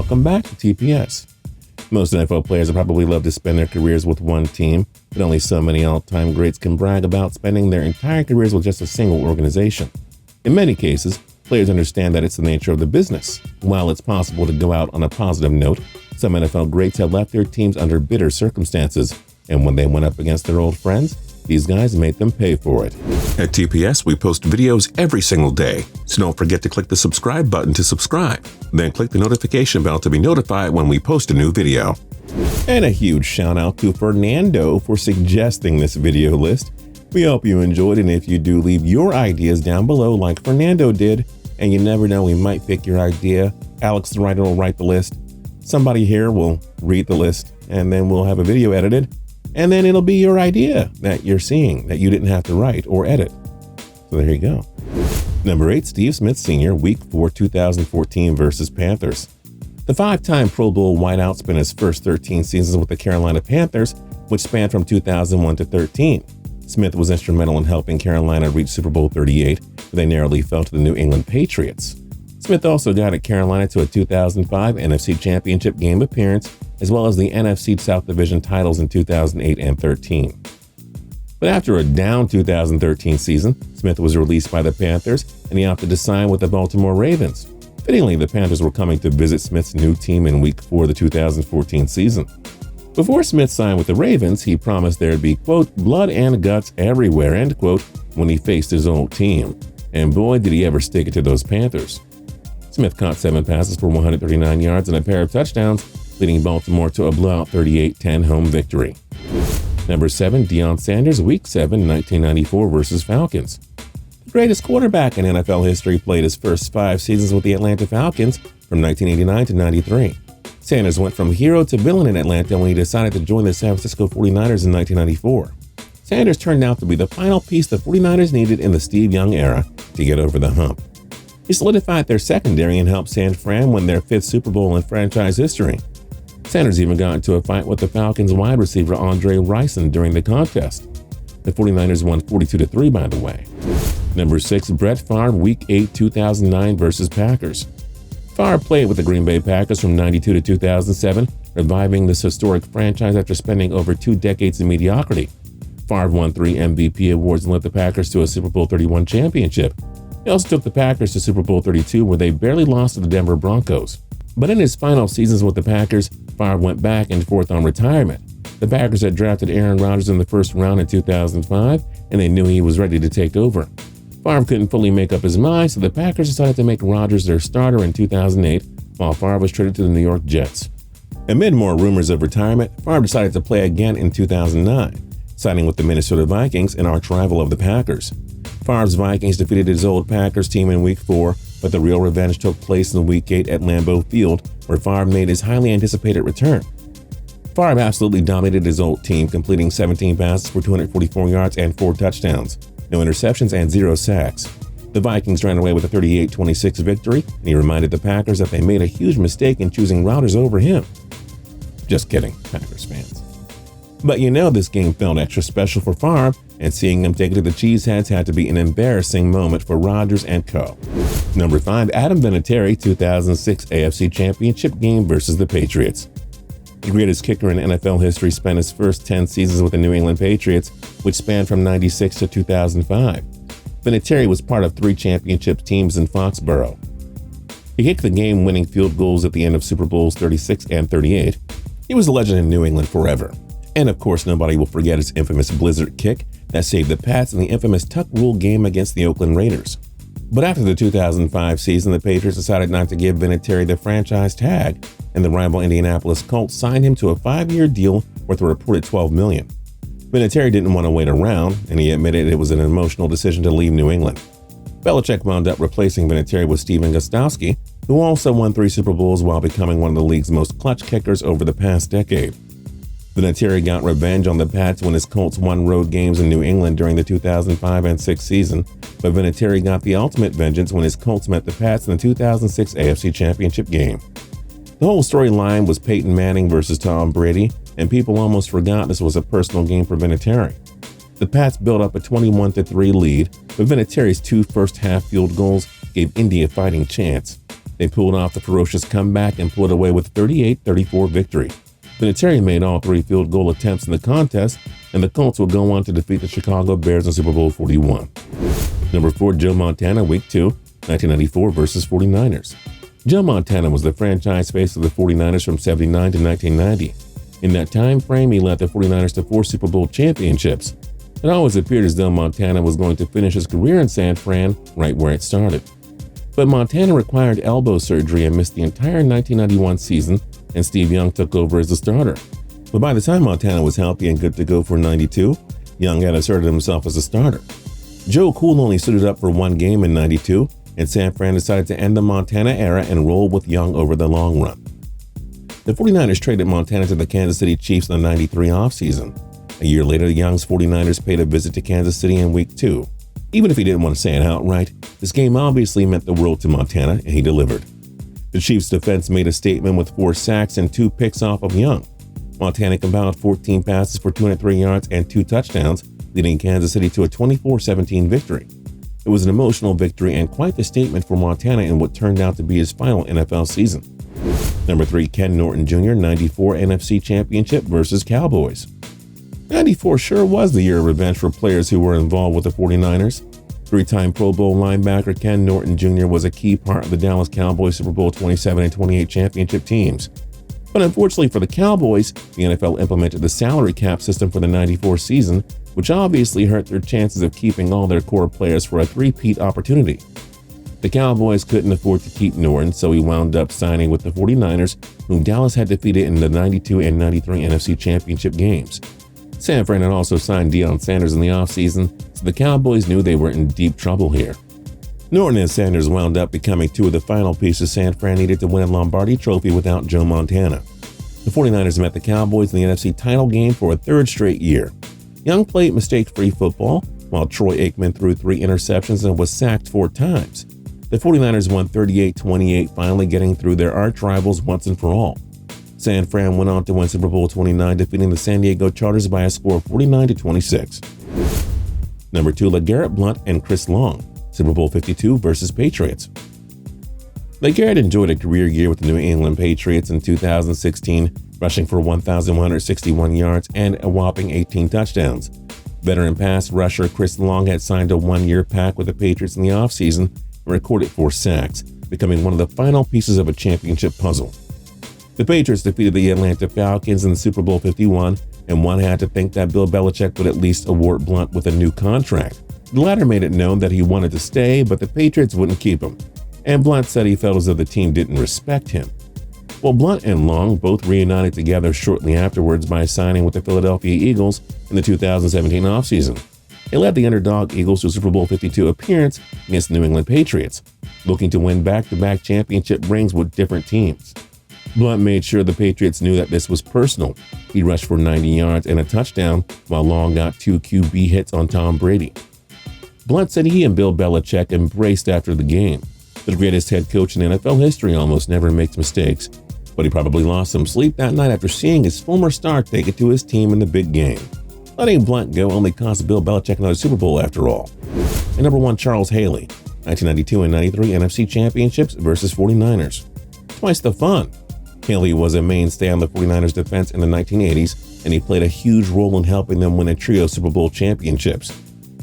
welcome back to TPS. Most NFL players would probably love to spend their careers with one team, but only so many all-time greats can brag about spending their entire careers with just a single organization. In many cases, players understand that it's the nature of the business. While it's possible to go out on a positive note, some NFL greats have left their teams under bitter circumstances, and when they went up against their old friends, these guys made them pay for it. At TPS, we post videos every single day, so don't forget to click the subscribe button to subscribe. Then click the notification bell to be notified when we post a new video. And a huge shout out to Fernando for suggesting this video list. We hope you enjoyed, and if you do, leave your ideas down below like Fernando did. And you never know, we might pick your idea. Alex the writer will write the list. Somebody here will read the list, and then we'll have a video edited. And then it'll be your idea that you're seeing that you didn't have to write or edit. So there you go. Number 8, Steve Smith Sr., Week 4, 2014 versus Panthers. The 5-time Pro Bowl wideout spent his first 13 seasons with the Carolina Panthers, which spanned from 2001 to 13. Smith was instrumental in helping Carolina reach Super Bowl 38, but they narrowly fell to the New England Patriots. Smith also guided Carolina to a 2005 NFC Championship game appearance, as well as the NFC South Division titles in 2008 and 13. But after a down 2013 season, Smith was released by the Panthers, and he opted to sign with the Baltimore Ravens. Fittingly, the Panthers were coming to visit Smith's new team in Week 4 of the 2014 season. Before Smith signed with the Ravens, he promised there'd be, quote, blood and guts everywhere, end quote, when he faced his old team. And boy, did he ever stick it to those Panthers. Smith caught 7 passes for 139 yards and a pair of touchdowns, leading Baltimore to a blowout 38-10 home victory. Number 7, Deion Sanders, Week 7, 1994 versus Falcons. The greatest quarterback in NFL history played his first 5 seasons with the Atlanta Falcons from 1989 to 93. Sanders went from hero to villain in Atlanta when he decided to join the San Francisco 49ers in 1994. Sanders turned out to be the final piece the 49ers needed in the Steve Young era to get over the hump. He solidified their secondary and helped San Fran win their 5th Super Bowl in franchise history. Sanders even got into a fight with the Falcons wide receiver Andre Rison during the contest. The 49ers won 42-3, by the way. Number 6, Brett Favre, Week 8, 2009 versus Packers. Favre played with the Green Bay Packers from 92 to 2007, reviving this historic franchise after spending over 2 decades in mediocrity. Favre won 3 MVP awards and led the Packers to a Super Bowl 31 championship. He also took the Packers to Super Bowl 32, where they barely lost to the Denver Broncos. But in his final seasons with the Packers, Favre went back and forth on retirement. The Packers had drafted Aaron Rodgers in the first round in 2005, and they knew he was ready to take over. Favre couldn't fully make up his mind, so the Packers decided to make Rodgers their starter in 2008, while Favre was traded to the New York Jets. Amid more rumors of retirement, Favre decided to play again in 2009, signing with the Minnesota Vikings, an arch rival of the Packers. Favre's Vikings defeated his old Packers team in Week 4, but the real revenge took place in Week 8 at Lambeau Field, where Favre made his highly anticipated return. Favre absolutely dominated his old team, completing 17 passes for 244 yards and 4 touchdowns, no interceptions and 0 sacks. The Vikings ran away with a 38-26 victory, and he reminded the Packers that they made a huge mistake in choosing Rodgers over him. Just kidding, Packers fans. But you know this game felt extra special for Favre, and seeing him take it to the Cheeseheads had to be an embarrassing moment for Rodgers and co. Number 5, Adam Vinatieri, 2006 AFC Championship game versus the Patriots. The greatest kicker in NFL history spent his first 10 seasons with the New England Patriots, which spanned from 96 to 2005. Vinatieri was part of 3 championship teams in Foxborough. He kicked the game-winning field goals at the end of Super Bowls 36 and 38. He was a legend in New England forever. And of course, nobody will forget his infamous blizzard kick that saved the Pats in the infamous tuck rule game against the Oakland Raiders. But after the 2005 season, the Patriots decided not to give Vinatieri the franchise tag, and the rival Indianapolis Colts signed him to a 5-year deal worth a reported $12 million. Vinatieri didn't want to wait around, and he admitted it was an emotional decision to leave New England. Belichick wound up replacing Vinatieri with Steven Gostkowski, who also won 3 Super Bowls while becoming one of the league's most clutch kickers over the past decade. Vinatieri got revenge on the Pats when his Colts won road games in New England during the 2005 and 6 season, but Vinatieri got the ultimate vengeance when his Colts met the Pats in the 2006 AFC Championship game. The whole storyline was Peyton Manning versus Tom Brady, and people almost forgot this was a personal game for Vinatieri. The Pats built up a 21-3 lead, but Vinatieri's 2 first-half field goals gave Indy a fighting chance. They pulled off the ferocious comeback and pulled away with 38-34 victory. Vinatieri made all 3 field goal attempts in the contest, and the Colts will go on to defeat the Chicago Bears in Super Bowl 41. Number 4, Joe Montana, Week 2, 1994 versus 49ers. Joe Montana was the franchise face of the 49ers from 79 to 1990. In that time frame, he led the 49ers to 4 Super Bowl championships. It always appeared as though Montana was going to finish his career in San Fran right where it started. But Montana required elbow surgery and missed the entire 1991 season, and Steve Young took over as the starter. But by the time Montana was healthy and good to go for 92, Young had asserted himself as a starter. Joe Cool only suited up for 1 game in 92, and San Fran decided to end the Montana era and roll with Young over the long run. The 49ers traded Montana to the Kansas City Chiefs in the 93 offseason. A year later, Young's 49ers paid a visit to Kansas City in Week 2. Even if he didn't want to say it outright, this game obviously meant the world to Montana, and he delivered. The Chiefs' defense made a statement with 4 sacks and 2 picks off of Young. Montana compiled 14 passes for 203 yards and 2 touchdowns, leading Kansas City to a 24-17 victory. It was an emotional victory and quite the statement for Montana in what turned out to be his final NFL season. Number 3, Ken Norton Jr., 94 NFC Championship versus Cowboys. 94 sure was the year of revenge for players who were involved with the 49ers. 3-time Pro Bowl linebacker Ken Norton Jr. was a key part of the Dallas Cowboys Super Bowl 27 and 28 championship teams. But unfortunately for the Cowboys, the NFL implemented the salary cap system for the 94 season, which obviously hurt their chances of keeping all their core players for a three-peat opportunity. The Cowboys couldn't afford to keep Norton, so he wound up signing with the 49ers, whom Dallas had defeated in the 92 and 93 NFC championship games. San Fran had also signed Deion Sanders in the offseason, so the Cowboys knew they were in deep trouble here. Norton and Sanders wound up becoming 2 of the final pieces San Fran needed to win a Lombardi trophy without Joe Montana. The 49ers met the Cowboys in the NFC title game for a 3rd straight year. Young played mistake-free football, while Troy Aikman threw 3 interceptions and was sacked 4 times. The 49ers won 38-28, finally getting through their arch rivals once and for all. San Fran went on to win Super Bowl 29, defeating the San Diego Chargers by a score of 49-26. Number 2, LeGarrette Blount and Chris Long, Super Bowl 52 versus Patriots. LeGarrette enjoyed a career year with the New England Patriots in 2016, rushing for 1,161 yards and a whopping 18 touchdowns. Veteran pass rusher Chris Long had signed a 1-year pact with the Patriots in the offseason and recorded 4 sacks, becoming one of the final pieces of a championship puzzle. The Patriots defeated the Atlanta Falcons in the Super Bowl 51, and one had to think that Bill Belichick would at least award Blount with a new contract. The latter made it known that he wanted to stay, but the Patriots wouldn't keep him, and Blount said he felt as though the team didn't respect him. Well, Blount and Long both reunited together shortly afterwards by signing with the Philadelphia Eagles in the 2017 offseason. They led the underdog Eagles to a Super Bowl 52 appearance against the New England Patriots, looking to win back-to-back championship rings with different teams. Blount made sure the Patriots knew that this was personal. He rushed for 90 yards and a touchdown, while Long got 2 QB hits on Tom Brady. Blount said he and Bill Belichick embraced after the game. The greatest head coach in NFL history almost never makes mistakes, but he probably lost some sleep that night after seeing his former star take it to his team in the big game. Letting Blount go only cost Bill Belichick another Super Bowl after all. And number 1, Charles Haley, 1992 and 93 NFC Championships versus 49ers. Twice the fun. Haley was a mainstay on the 49ers defense in the 1980s, and he played a huge role in helping them win a trio of Super Bowl championships.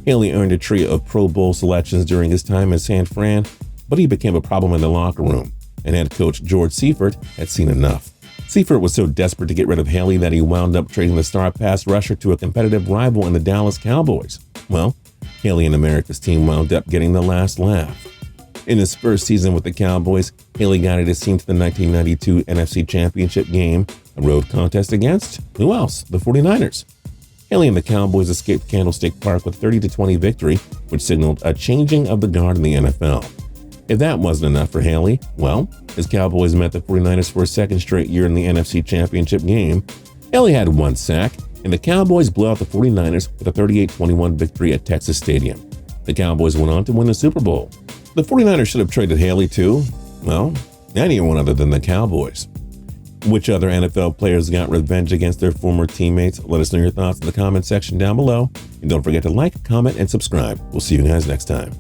Haley earned a trio of Pro Bowl selections during his time in San Fran, but he became a problem in the locker room, and head coach George Seifert had seen enough. Seifert was so desperate to get rid of Haley that he wound up trading the star pass rusher to a competitive rival in the Dallas Cowboys. Well, Haley and America's team wound up getting the last laugh. In his first season with the Cowboys, Haley guided his team to the 1992 NFC Championship game, a road contest against, who else? The 49ers. Haley and the Cowboys escaped Candlestick Park with 30-20 victory, which signaled a changing of the guard in the NFL. If that wasn't enough for Haley, well, his Cowboys met the 49ers for a 2nd straight year in the NFC Championship game. Haley had 1 sack, and the Cowboys blew out the 49ers with a 38-21 victory at Texas Stadium. The Cowboys went on to win the Super Bowl. The 49ers should have traded Haley too. Well, anyone other than the Cowboys. Which other NFL players got revenge against their former teammates? Let us know your thoughts in the comment section down below. And don't forget to like, comment, and subscribe. We'll see you guys next time.